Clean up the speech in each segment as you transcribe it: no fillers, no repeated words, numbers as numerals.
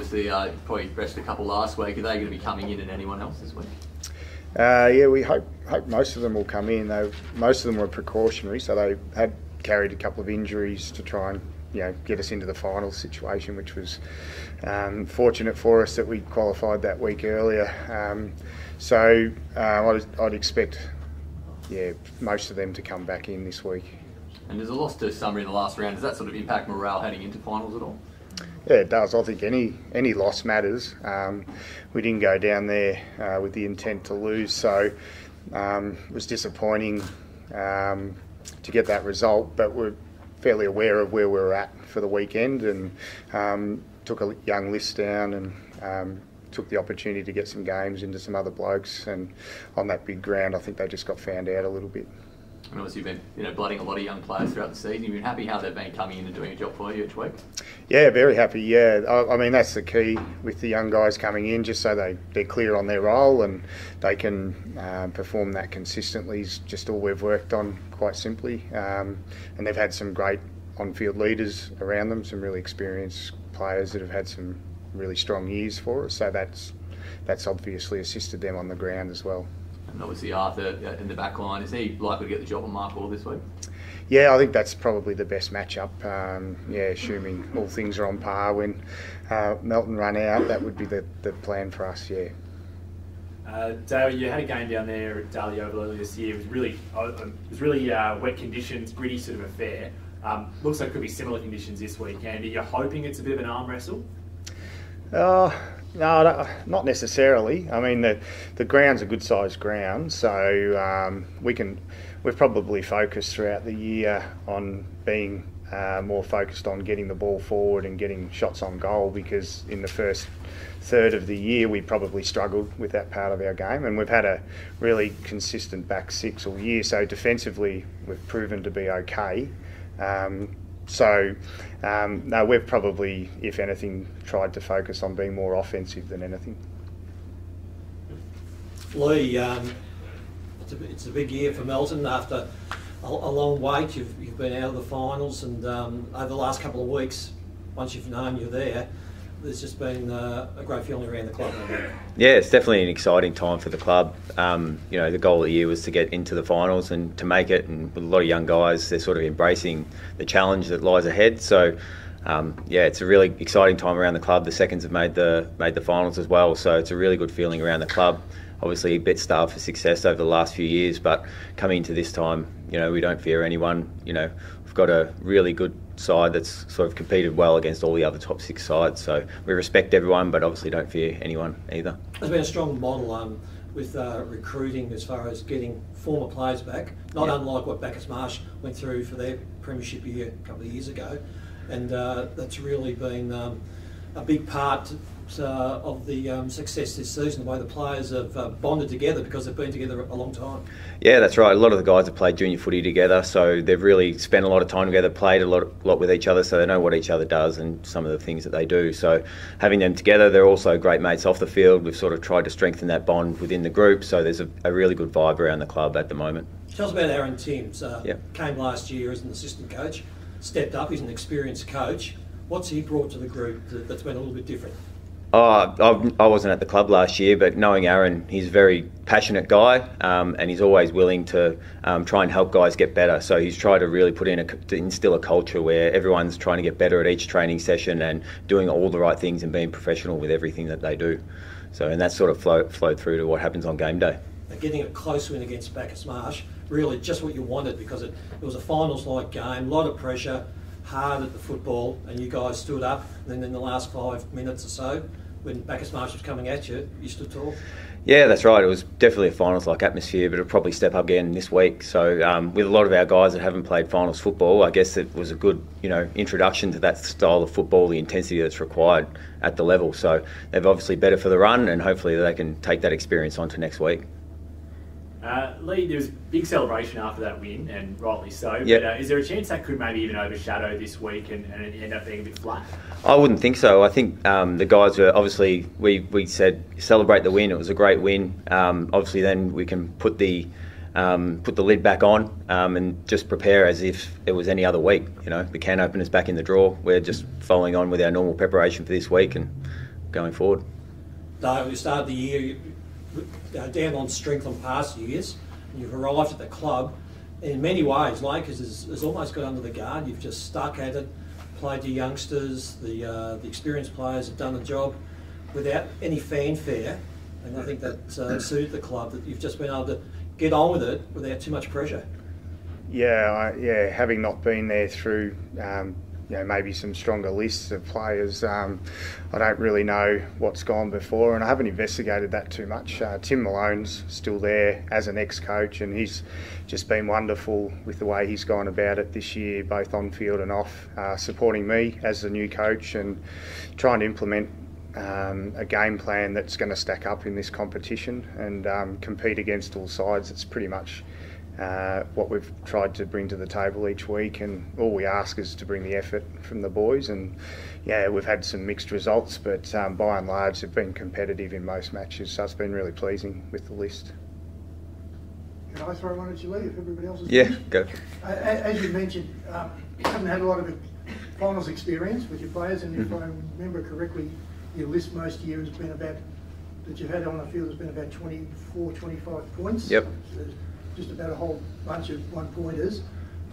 obviously probably rested a couple last week. Are they going to be coming in and anyone else this week? Yeah, we hope most of them will come in. Most of them were precautionary, so they had carried a couple of injuries to try and get us into the final situation, which was fortunate for us that we qualified that week earlier. So I'd expect, most of them to come back in this week. And there's a loss to Summer in the last round. Does that sort of impact morale heading into finals at all? Yeah, it does. I think any loss matters. We didn't go down there with the intent to lose, so it was disappointing to get that result, but we're fairly aware of where we're at for the weekend, and took a young list down and took the opportunity to get some games into some other blokes, and on that big ground I think they just got found out a little bit. And obviously you've been blooding a lot of young players throughout the season. You've been happy how they've been coming in and doing a job for you each week? Yeah, very happy, yeah. I mean, that's the key with the young guys coming in, just so they're clear on their role and they can perform that consistently is just all we've worked on, quite simply. And they've had some great on-field leaders around them, some really experienced players that have had some really strong years for us, so that's obviously assisted them on the ground as well. And obviously Arthur in the back line, is he likely to get the job on Mark Hall this week? Yeah, I think that's probably the best matchup. Assuming all things are on par when Melton run out, that would be the plan for us, yeah. Dale, you had a game down there at Daly Oval earlier this year. It was really wet conditions, gritty sort of affair. Looks like it could be similar conditions this weekend. Are you hoping it's a bit of an arm wrestle? No, not necessarily. I mean, the ground's a good-sized ground, so we've probably focused throughout the year on being more focused on getting the ball forward and getting shots on goal, because in the first third of the year we probably struggled with that part of our game, and we've had a really consistent back six all year, so defensively we've proven to be okay. No, we've probably, if anything, tried to focus on being more offensive than anything. Lee, it's a big year for Melton after a long wait. You've been out of the finals, and over the last couple of weeks, once you've known you're there, there's just been a great feeling around the club. Yeah, it's definitely an exciting time for the club. The goal of the year was to get into the finals and to make it, and with a lot of young guys, they're sort of embracing the challenge that lies ahead. So, it's a really exciting time around the club. The seconds have made the finals as well, so it's a really good feeling around the club. Obviously, a bit starved for success over the last few years, but coming into this time, we don't fear anyone. We've got a really good side that's sort of competed well against all the other top six sides, so we respect everyone, but obviously don't fear anyone either. There's been a strong model with recruiting as far as getting former players back, not unlike what Bacchus Marsh went through for their premiership year a couple of years ago, and that's really been a big part of the success this season, the way the players have bonded together because they've been together a long time. Yeah, that's right. A lot of the guys have played junior footy together, so they've really spent a lot of time together, played a lot with each other, so they know what each other does and some of the things that they do. So having them together, they're also great mates off the field. We've sort of tried to strengthen that bond within the group, so there's a really good vibe around the club at the moment. Tell us about Aaron Timms. Came last year as an assistant coach, stepped up, he's an experienced coach. What's he brought to the group that's been a little bit different? I wasn't at the club last year, but knowing Aaron, he's a very passionate guy, and he's always willing to try and help guys get better. So he's tried to really to instill a culture where everyone's trying to get better at each training session and doing all the right things and being professional with everything that they do. So, and that's sort of flowed through to what happens on game day. And getting a close win against Bacchus Marsh, really just what you wanted, because it was a finals-like game, a lot of pressure, hard at the football, and you guys stood up, and then in the last 5 minutes or so, when Bacchus Marsh was coming at you, you stood tall. Yeah, that's right. It was definitely a finals-like atmosphere, but it'll probably step up again this week. So with a lot of our guys that haven't played finals football, I guess it was a good, introduction to that style of football, the intensity that's required at the level. So they're obviously better for the run, and hopefully they can take that experience on to next week. Lee, there was big celebration after that win, and rightly so. Yep. But is there a chance that could maybe even overshadow this week and end up being a bit flat? I wouldn't think so. I think the guys were obviously, we said celebrate the win. It was a great win. Obviously, then we can put the lid back on and just prepare as if it was any other week. The can opener's back in the drawer. We're just following on with our normal preparation for this week, and going forward. Dale, you started the year down on strength on past years, and you've arrived at the club. In many ways, Lakers has almost got under the guard. You've just stuck at it, played your youngsters, the experienced players have done the job without any fanfare, and I think that suited the club, that you've just been able to get on with it without too much pressure. Yeah, having not been there through maybe some stronger lists of players, I don't really know what's gone before, and I haven't investigated that too much. Tim Malone's still there as an ex-coach, and he's just been wonderful with the way he's gone about it this year, both on field and off, supporting me as the new coach and trying to implement a game plan that's going to stack up in this competition and compete against all sides. It's pretty much what we've tried to bring to the table each week, and all we ask is to bring the effort from the boys. And yeah, we've had some mixed results, but by and large they've been competitive in most matches, so it's been really pleasing with the list. Can I throw one at you, Lee, if everybody else is finished? Go. As you mentioned, you haven't had a lot of finals experience with your players, and if I remember correctly, your list most year has been about, that you've had on the field has been about 24, 25 points. Yep. So just about a whole bunch of one-pointers.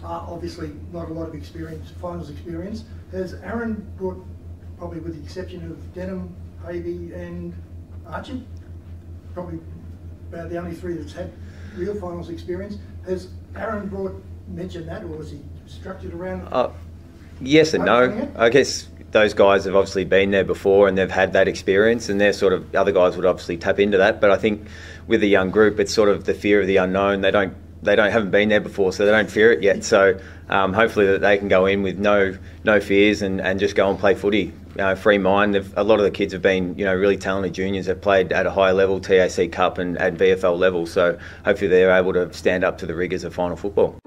Obviously not a lot of experience, finals experience. Has Aaron brought, probably with the exception of Denham, Havey and Archie, probably about the only three that's had real finals experience, has Aaron mentioned that, or was he structured around? Yes and no. I guess those guys have obviously been there before and they've had that experience, and they're sort of, other guys would obviously tap into that. But I think with a young group, it's sort of the fear of the unknown. They haven't been there before, so they don't fear it yet. So hopefully that they can go in with no fears and just go and play footy. Free mind. A lot of the kids have been really talented juniors, have played at a higher level, TAC Cup and at VFL level. So hopefully they're able to stand up to the rigours of final football.